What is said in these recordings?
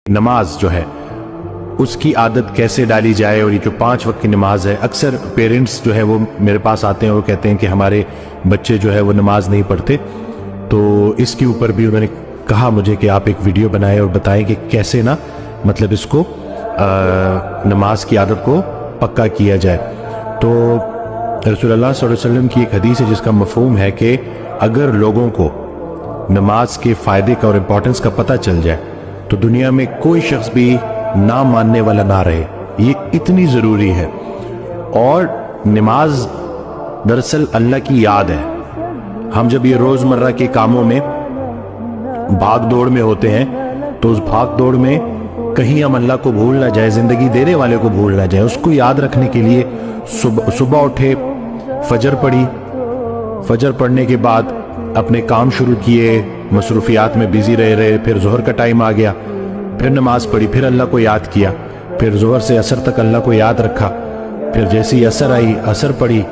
نماز جو ہے اس کی عادت کیسے ڈالی جائے، اور یہ جو 5 وقت کی نماز ہے، اکثر پیرنٹس جو ہے وہ میرے پاس آتے ہیں اور کہتے ہیں کہ ہمارے بچے جو ہے وہ نماز نہیں پڑھتے، تو اس کے اوپر بھی انہوں نے کہا مجھے کہ آپ ایک ویڈیو بنائیں اور بتائیں کہ کیسے نا مطلب اس کو نماز کی عادت کو پکا کیا جائے۔ تو رسول اللہ صلی اللہ علیہ وسلم کی ایک حدیث ہے جس کا مفہوم ہے کہ اگر لوگوں کو نماز کے فائدے کا اور امپورٹنس کا پتہ چل جائے تو دنیا میں کوئی شخص بھی نہ ماننے والا نہ رہے، یہ اتنی ضروری ہے۔ اور نماز دراصل اللہ کی یاد ہے۔ ہم جب یہ روزمرہ کے کاموں میں بھاگ دوڑ میں ہوتے ہیں تو اس بھاگ دوڑ میں کہیں ہم اللہ کو بھول نہ جائیں، زندگی دینے والے کو بھول نہ جائیں، اس کو یاد رکھنے کے لیے صبح اٹھے، فجر پڑھی، فجر پڑھنے کے بعد اپنے کام شروع کیے، مصروفیات میں بزی رہے، پھر ظہر کا ٹائم آ گیا، پھر نماز پڑھی، پھر اللہ کو یاد کیا، پھر ظہر سے عصر تک اللہ کو یاد رکھا، پھر جیسی عصر آئی عصر پڑھی،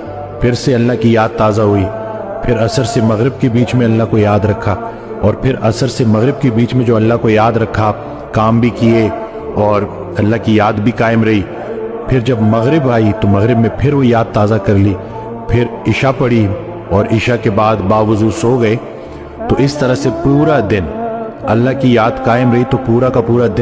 پھر سے اللہ کی یاد تازہ ہوئی، پھر عصر سے مغرب کے بیچ میں اللہ کو یاد رکھا، اور پھر عصر سے مغرب کے بیچ میں جو اللہ کو یاد رکھا، کام بھی کیے اور اللہ کی یاد بھی قائم رہی۔ پھر جب مغرب آئی تو مغرب میں پھر وہ یاد تازہ کر لی، پھر عشاء پڑھی اور عشاء کے بعد باوضو سو گئے۔ تو اس طرح سے پورا دن اللہ کی یاد قائم رہی، تو پورا کا پورا دن